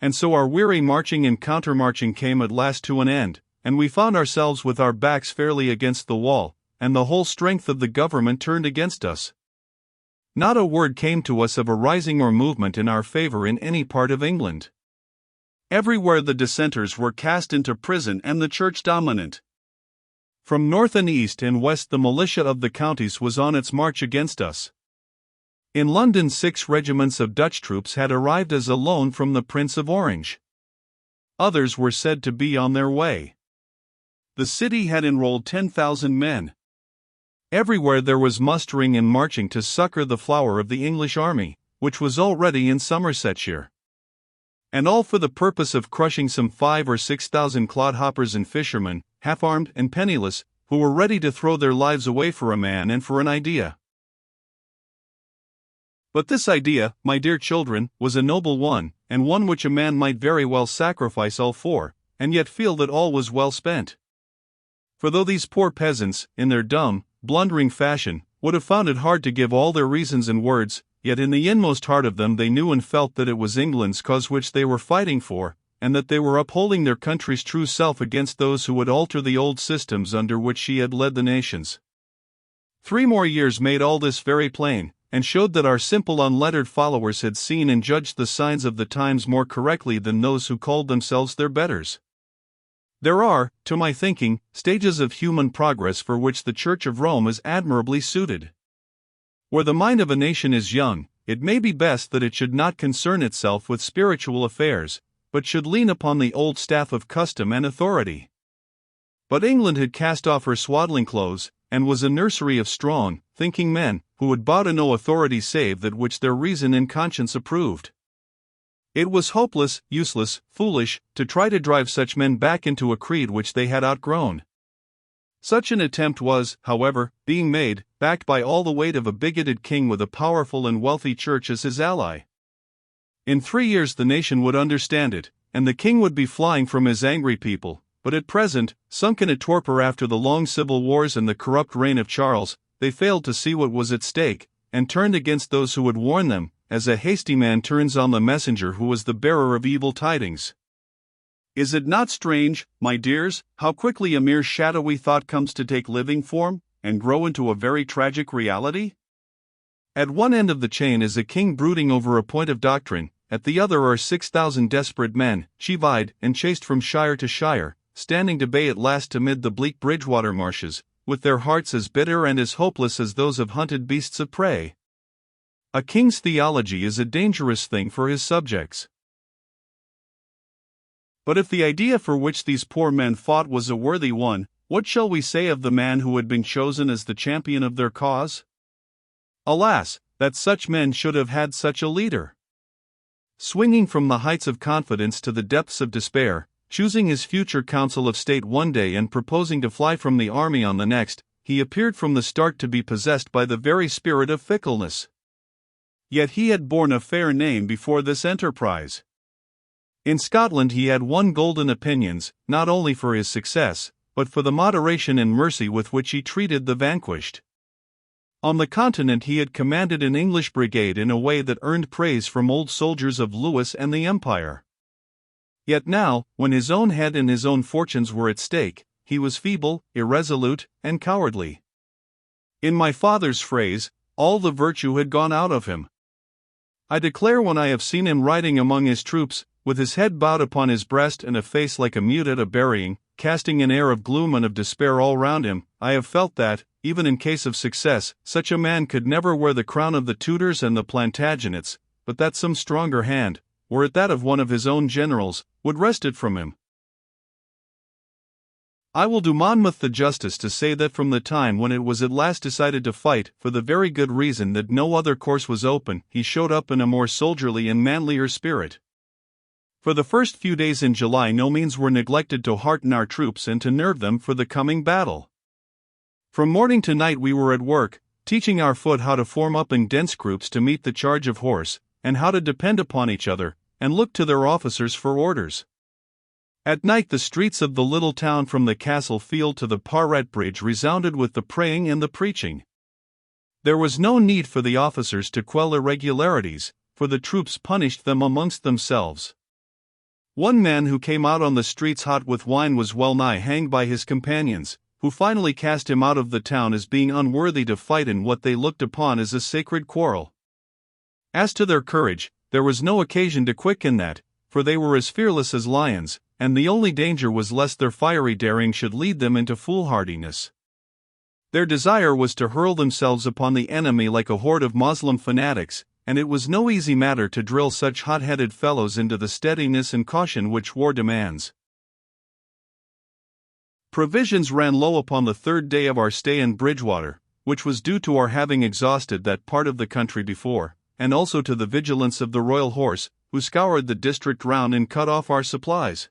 And so our weary marching and countermarching came at last to an end, and we found ourselves with our backs fairly against the wall, and the whole strength of the government turned against us. Not a word came to us of a rising or movement in our favor in any part of England. Everywhere the dissenters were cast into prison and the church dominant. From north and east and west the militia of the counties was on its march against us. In London 6 regiments of Dutch troops had arrived as a loan from the Prince of Orange. Others were said to be on their way. The city had enrolled 10,000 men. Everywhere there was mustering and marching to succor the flower of the English army, which was already in Somersetshire. And all for the purpose of crushing some 5,000 or 6,000 clodhoppers and fishermen, half-armed and penniless, who were ready to throw their lives away for a man and for an idea. But this idea, my dear children, was a noble one, and one which a man might very well sacrifice all for, and yet feel that all was well spent. For though these poor peasants, in their dumb, blundering fashion, would have found it hard to give all their reasons in words, yet in the inmost heart of them they knew and felt that it was England's cause which they were fighting for, and that they were upholding their country's true self against those who would alter the old systems under which she had led the nations. 3 more years made all this very plain, and showed that our simple unlettered followers had seen and judged the signs of the times more correctly than those who called themselves their betters. There are, to my thinking, stages of human progress for which the Church of Rome is admirably suited. Where the mind of a nation is young, it may be best that it should not concern itself with spiritual affairs, but should lean upon the old staff of custom and authority. But England had cast off her swaddling clothes, and was a nursery of strong, thinking men, who would bow to no authority save that which their reason and conscience approved. It was hopeless, useless, foolish, to try to drive such men back into a creed which they had outgrown. Such an attempt was, however, being made, backed by all the weight of a bigoted king with a powerful and wealthy church as his ally. In 3 years the nation would understand it, and the king would be flying from his angry people, but at present, sunk in a torpor after the long civil wars and the corrupt reign of Charles, they failed to see what was at stake, and turned against those who would warn them, as a hasty man turns on the messenger who was the bearer of evil tidings. Is it not strange, my dears, how quickly a mere shadowy thought comes to take living form, and grow into a very tragic reality? At one end of the chain is a king brooding over a point of doctrine, at the other are 6,000 desperate men, chivied and chased from shire to shire, standing to bay at last amid the bleak Bridgewater marshes, with their hearts as bitter and as hopeless as those of hunted beasts of prey. A king's theology is a dangerous thing for his subjects. But if the idea for which these poor men fought was a worthy one, what shall we say of the man who had been chosen as the champion of their cause? Alas, that such men should have had such a leader! Swinging from the heights of confidence to the depths of despair, choosing his future council of state one day and proposing to fly from the army on the next, he appeared from the start to be possessed by the very spirit of fickleness. Yet he had borne a fair name before this enterprise. In Scotland he had won golden opinions, not only for his success, but for the moderation and mercy with which he treated the vanquished. On the continent he had commanded an English brigade in a way that earned praise from old soldiers of Louis and the Empire. Yet now, when his own head and his own fortunes were at stake, he was feeble, irresolute, and cowardly. In my father's phrase, all the virtue had gone out of him. I declare when I have seen him riding among his troops, with his head bowed upon his breast and a face like a mute at a burying, casting an air of gloom and of despair all round him, I have felt that, even in case of success, such a man could never wear the crown of the Tudors and the Plantagenets, but that some stronger hand, were it that of one of his own generals, would wrest it from him. I will do Monmouth the justice to say that from the time when it was at last decided to fight, for the very good reason that no other course was open, he showed up in a more soldierly and manlier spirit. For the first few days in July no means were neglected to hearten our troops and to nerve them for the coming battle. From morning to night we were at work, teaching our foot how to form up in dense groups to meet the charge of horse, and how to depend upon each other, and look to their officers for orders. At night the streets of the little town from the castle field to the Parret Bridge resounded with the praying and the preaching. There was no need for the officers to quell irregularities, for the troops punished them amongst themselves. One man who came out on the streets hot with wine was well nigh hanged by his companions, who finally cast him out of the town as being unworthy to fight in what they looked upon as a sacred quarrel. As to their courage, there was no occasion to quicken that, for they were as fearless as lions, and the only danger was lest their fiery daring should lead them into foolhardiness. Their desire was to hurl themselves upon the enemy like a horde of Moslem fanatics, and it was no easy matter to drill such hot-headed fellows into the steadiness and caution which war demands. Provisions ran low upon the third day of our stay in Bridgewater, which was due to our having exhausted that part of the country before, and also to the vigilance of the Royal Horse, who scoured the district round and cut off our supplies.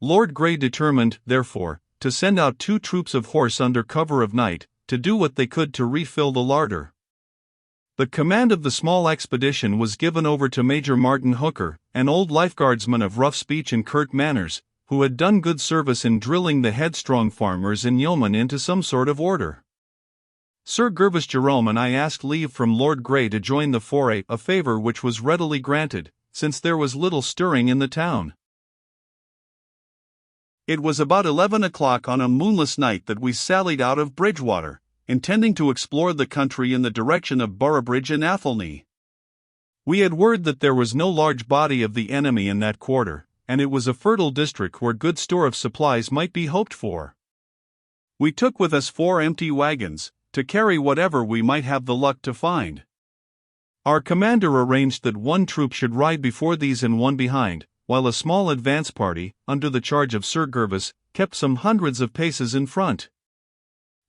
Lord Grey determined, therefore, to send out 2 troops of horse under cover of night, to do what they could to refill the larder. The command of the small expedition was given over to Major Martin Hooker, an old lifeguardsman of rough speech and curt manners, who had done good service in drilling the headstrong farmers and yeomen into some sort of order. Sir Gervas Jerome and I asked leave from Lord Grey to join the foray, a favour which was readily granted, since there was little stirring in the town. It was about 11 o'clock on a moonless night that we sallied out of Bridgewater, intending to explore the country in the direction of Boroughbridge and Athelney. We had word that there was no large body of the enemy in that quarter, and it was a fertile district where good store of supplies might be hoped for. We took with us 4 empty wagons, to carry whatever we might have the luck to find. Our commander arranged that 1 troop should ride before these and 1 behind, while a small advance party, under the charge of Sir Gervas, kept some hundreds of paces in front.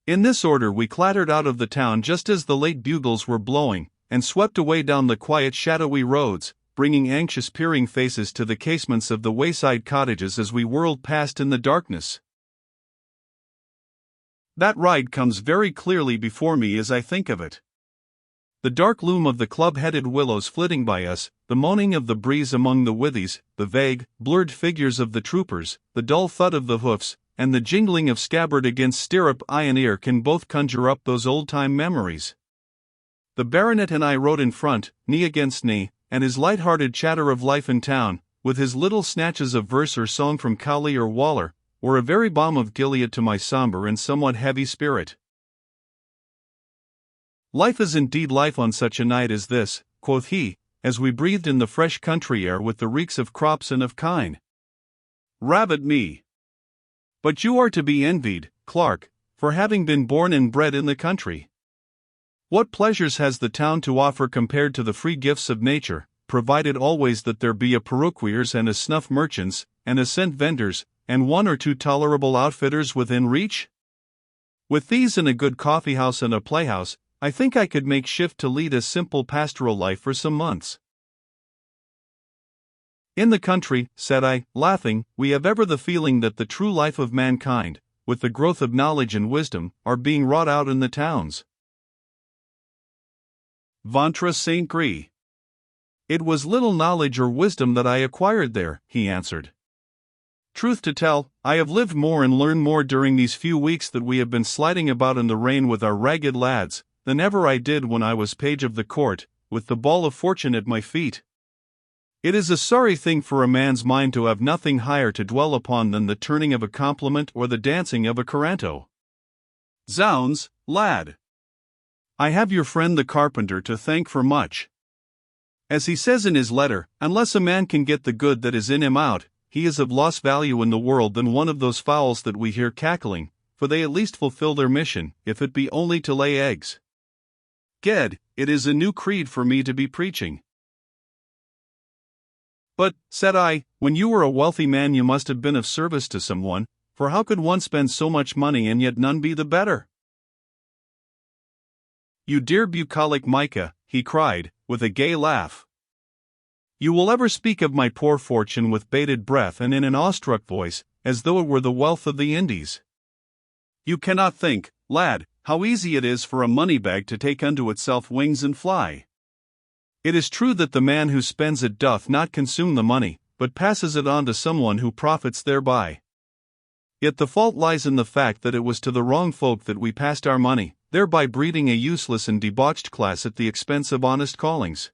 In this order we clattered out of the town just as the late bugles were blowing, and swept away down the quiet shadowy roads, bringing anxious peering faces to the casements of the wayside cottages as we whirled past in the darkness. That ride comes very clearly before me as I think of it. The dark loom of the club-headed willows flitting by us, the moaning of the breeze among the withies, the vague, blurred figures of the troopers, the dull thud of the hoofs, and the jingling of scabbard against stirrup, eye and ear can both conjure up those old-time memories. The baronet and I rode in front, knee against knee, and his light-hearted chatter of life in town, with his little snatches of verse or song from Cowley or Waller, were a very balm of Gilead to my sombre and somewhat heavy spirit. "Life is indeed life on such a night as this," quoth he, as we breathed in the fresh country air with the reeks of crops and of kine. "Rabbit me! But you are to be envied, Clarke, for having been born and bred in the country. What pleasures has the town to offer compared to the free gifts of nature, provided always that there be a perruquiers and a snuff merchants, and a scent vendors, and 1 or 2 tolerable outfitters within reach? With these and a good coffee-house and a playhouse, I think I could make shift to lead a simple pastoral life for some months." "In the country," said I, laughing, "we have ever the feeling that the true life of mankind, with the growth of knowledge and wisdom, are being wrought out in the towns." "Ventre Saint Gris! It was little knowledge or wisdom that I acquired there," he answered. "Truth to tell, I have lived more and learned more during these few weeks that we have been sliding about in the rain with our ragged lads, than ever I did when I was page of the court, with the ball of fortune at my feet. It is a sorry thing for a man's mind to have nothing higher to dwell upon than the turning of a compliment or the dancing of a coranto. Zounds, lad! I have your friend the carpenter to thank for much. As he says in his letter, unless a man can get the good that is in him out, he is of less value in the world than one of those fowls that we hear cackling, for they at least fulfill their mission, if it be only to lay eggs. Ged, it is a new creed for me to be preaching." "But," said I, "when you were a wealthy man you must have been of service to someone, for how could one spend so much money and yet none be the better?" "You dear bucolic Micah," he cried, with a gay laugh. "You will ever speak of my poor fortune with bated breath and in an awestruck voice, as though it were the wealth of the Indies. You cannot think, lad, how easy it is for a money-bag to take unto itself wings and fly. It is true that the man who spends it doth not consume the money, but passes it on to someone who profits thereby. Yet the fault lies in the fact that it was to the wrong folk that we passed our money, thereby breeding a useless and debauched class at the expense of honest callings.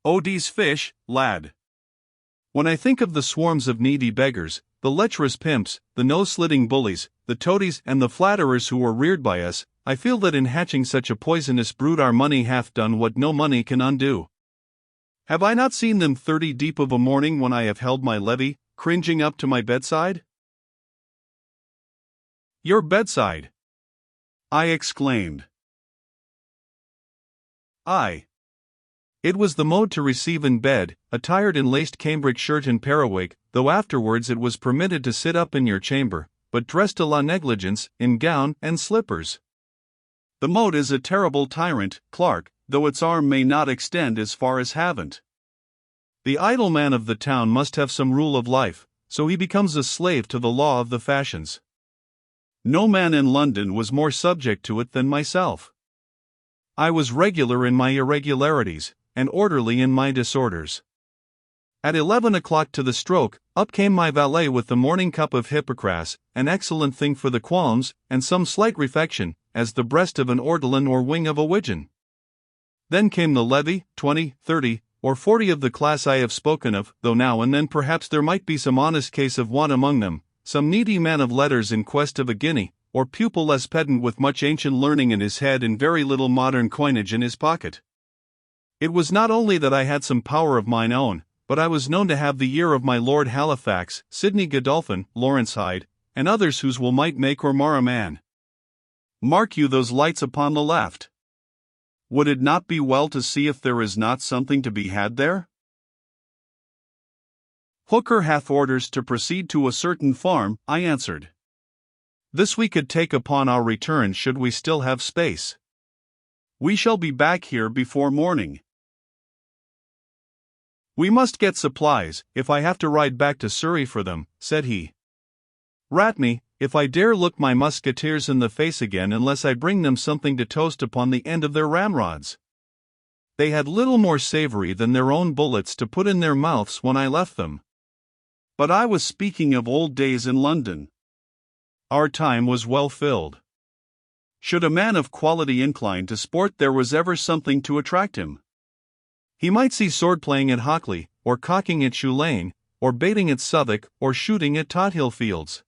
Oh, dese fish, lad! When I think of the swarms of needy beggars, the lecherous pimps, the nose-slitting bullies, the toadies and the flatterers who were reared by us, I feel that in hatching such a poisonous brood our money hath done what no money can undo. Have I not seen them 30 deep of a morning when I have held my levee, cringing up to my bedside? Your bedside! I exclaimed. Aye. It was the mode to receive in bed, attired in laced cambric shirt and periwig, though afterwards it was permitted to sit up in your chamber, but dressed a la negligence, in gown and slippers. The mode is a terrible tyrant, Clarke, though its arm may not extend as far as haven't. The idle man of the town must have some rule of life, so he becomes a slave to the law of the fashions. No man in London was more subject to it than myself. I was regular in my irregularities, and orderly in my disorders. At 11 o'clock to the stroke, up came my valet with the morning cup of Hippocras, an excellent thing for the qualms, and some slight refection, as the breast of an ortolan or wing of a widgeon. Then came the levee, 20, 30, or 40 of the class I have spoken of, though now and then perhaps there might be some honest case of want among them, some needy man of letters in quest of a guinea, or pupil less pedant with much ancient learning in his head and very little modern coinage in his pocket. It was not only that I had some power of mine own, but I was known to have the ear of my Lord Halifax, Sidney Godolphin, Lawrence Hyde, and others whose will might make or mar a man. Mark you those lights upon the left. Would it not be well to see if there is not something to be had there? Hooker hath orders to proceed to a certain farm, I answered. This we could take upon our return should we still have space. We shall be back here before morning. We must get supplies, if I have to ride back to Surrey for them, said he. Rat me, if I dare look my musketeers in the face again unless I bring them something to toast upon the end of their ramrods. They had little more savory than their own bullets to put in their mouths when I left them. But I was speaking of old days in London. Our time was well filled. Should a man of quality incline to sport, there was ever something to attract him. He might see sword-playing at Hockley, or cocking at Shoe Lane, or baiting at Southwark, or shooting at Tothill Fields.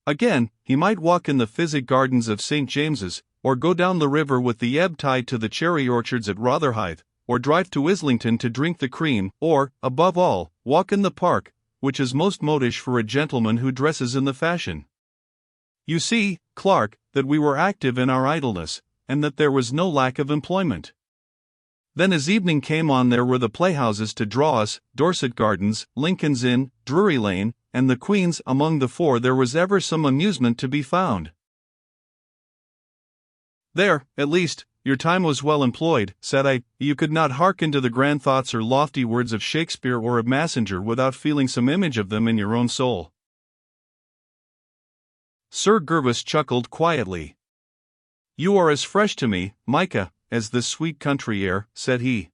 Again, he might walk in the physic gardens of St. James's, or go down the river with the ebb tide to the cherry orchards at Rotherhithe, or drive to Islington to drink the cream, or, above all, walk in the park, which is most modish for a gentleman who dresses in the fashion. You see, Clarke, that we were active in our idleness, and that there was no lack of employment. Then as evening came on there were the playhouses to draw us, Dorset Gardens, Lincoln's Inn, Drury Lane, and the Queen's. Among the four there was ever some amusement to be found. There, at least, your time was well employed, said I. You could not hearken to the grand thoughts or lofty words of Shakespeare or of Massinger without feeling some image of them in your own soul. Sir Gervas chuckled quietly. You are as fresh to me, Micah, as this sweet country air, said he.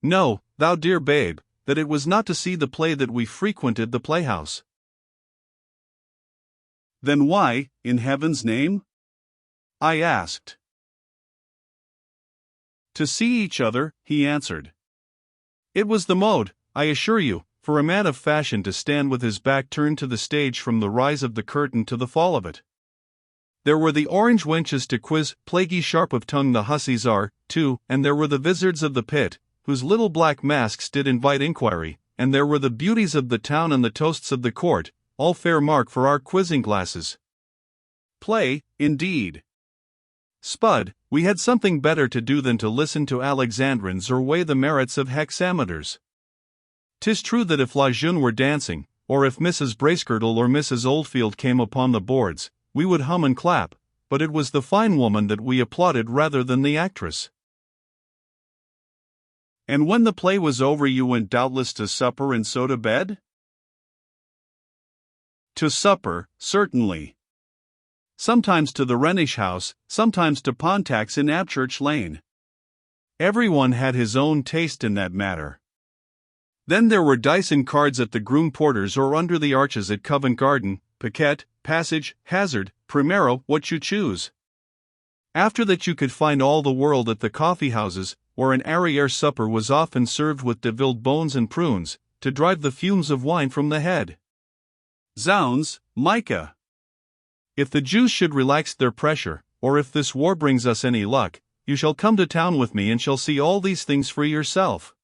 Know, thou dear babe, that it was not to see the play that we frequented the playhouse. Then why, in heaven's name? I asked. To see each other, he answered. It was the mode, I assure you, for a man of fashion to stand with his back turned to the stage from the rise of the curtain to the fall of it. There were the orange wenches to quiz, plaguy sharp of tongue the hussies are, too, and there were the vizards of the pit, whose little black masks did invite inquiry, and there were the beauties of the town and the toasts of the court, all fair mark for our quizzing glasses. Play, indeed. Spud, we had something better to do than to listen to Alexandrines or weigh the merits of hexameters. 'Tis true that if La Jeune were dancing, or if Mrs. Bracegirdle or Mrs. Oldfield came upon the boards, we would hum and clap, but it was the fine woman that we applauded rather than the actress. And when the play was over you went doubtless to supper and so to bed? To supper, certainly. Sometimes to the Rhenish House, sometimes to Pontack's in Abchurch Lane. Everyone had his own taste in that matter. Then there were dice and cards at the Groom Porter's or under the arches at Covent Garden, piquet, passage, hazard, primero, what you choose. After that you could find all the world at the coffee houses, where an arriere supper was often served with devilled bones and prunes, to drive the fumes of wine from the head. Zounds, Micah! If the Jews should relax their pressure, or if this war brings us any luck, you shall come to town with me and shall see all these things for yourself.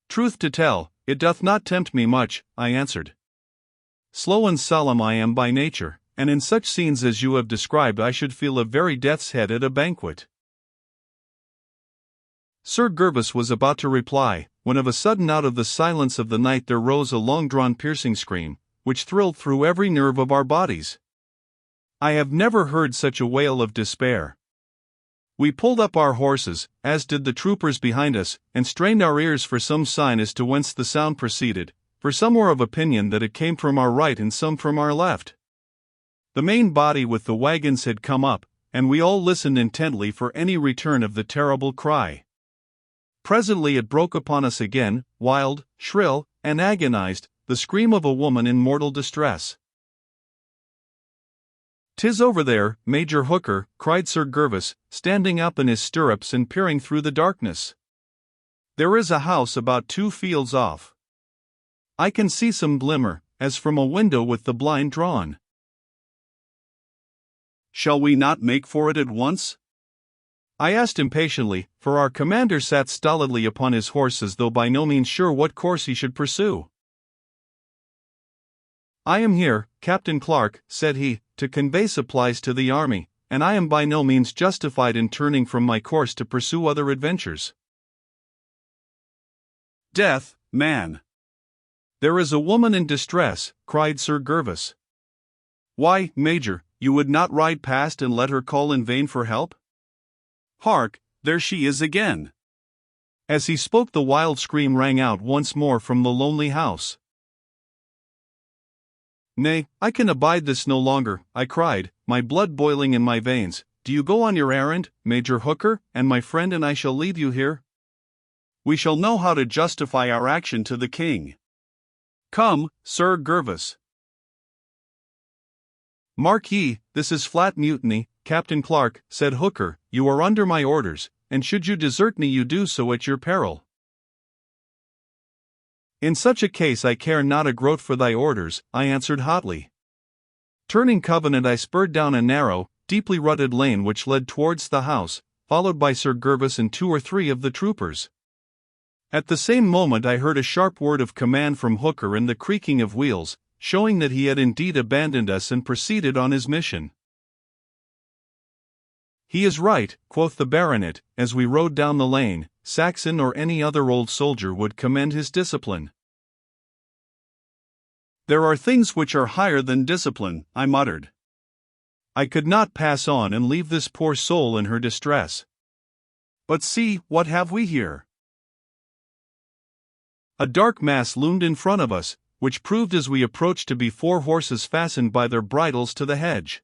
Truth to tell, it doth not tempt me much, I answered. Slow and solemn I am by nature, and in such scenes as you have described I should feel a very death's head at a banquet. Sir Gervas was about to reply, when of a sudden out of the silence of the night there rose a long-drawn piercing scream, which thrilled through every nerve of our bodies. I have never heard such a wail of despair. We pulled up our horses, as did the troopers behind us, and strained our ears for some sign as to whence the sound proceeded, for some were of opinion that it came from our right and some from our left. The main body with the wagons had come up, and we all listened intently for any return of the terrible cry. Presently it broke upon us again, wild, shrill, and agonized, the scream of a woman in mortal distress. "'Tis over there, Major Hooker," cried Sir Gervas, standing up in his stirrups and peering through the darkness. "There is a house about 2 fields off. I can see some glimmer, as from a window with the blind drawn. Shall we not make for it at once?" I asked impatiently, for our commander sat stolidly upon his horse as though by no means sure what course he should pursue. "I am here, Captain Clarke," said he, "to convey supplies to the army, and I am by no means justified in turning from my course to pursue other adventures." "Death, man! There is a woman in distress," cried Sir Gervas. "Why, Major, you would not ride past and let her call in vain for help? Hark, there she is again!" As he spoke the wild scream rang out once more from the lonely house. "Nay, I can abide this no longer," I cried, my blood boiling in my veins. "Do you go on your errand, Major Hooker, and my friend and I shall leave you here. We shall know how to justify our action to the king. Come, Sir Gervas." "Mark ye, this is flat mutiny, Captain Clarke," said Hooker. "You are under my orders, and should you desert me you do so at your peril." "In such a case I care not a groat for thy orders," I answered hotly. Turning Covenant I spurred down a narrow, deeply rutted lane which led towards the house, followed by Sir Gervas and 2 or 3 of the troopers. At the same moment I heard a sharp word of command from Hooker and the creaking of wheels, showing that he had indeed abandoned us and proceeded on his mission. "He is right," quoth the baronet, as we rode down the lane. "Saxon or any other old soldier would commend his discipline." "There are things which are higher than discipline," I muttered. I could not pass on and leave this poor soul in her distress. But see, what have we here? A dark mass loomed in front of us, which proved as we approached to be 4 horses fastened by their bridles to the hedge.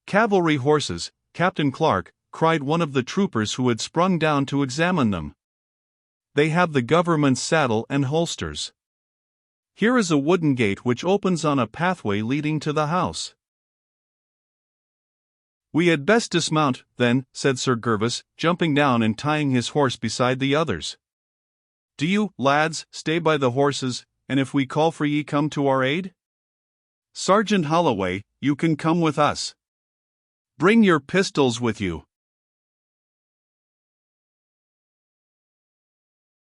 "Cavalry horses, Captain Clarke," cried one of the troopers who had sprung down to examine them. "They have the government's saddle and holsters. Here is a wooden gate which opens on a pathway leading to the house." "We had best dismount, then," said Sir Gervas, jumping down and tying his horse beside the others. "Do you, lads, stay by the horses, and if we call for ye come to our aid? Sergeant Holloway, you can come with us. Bring your pistols with you."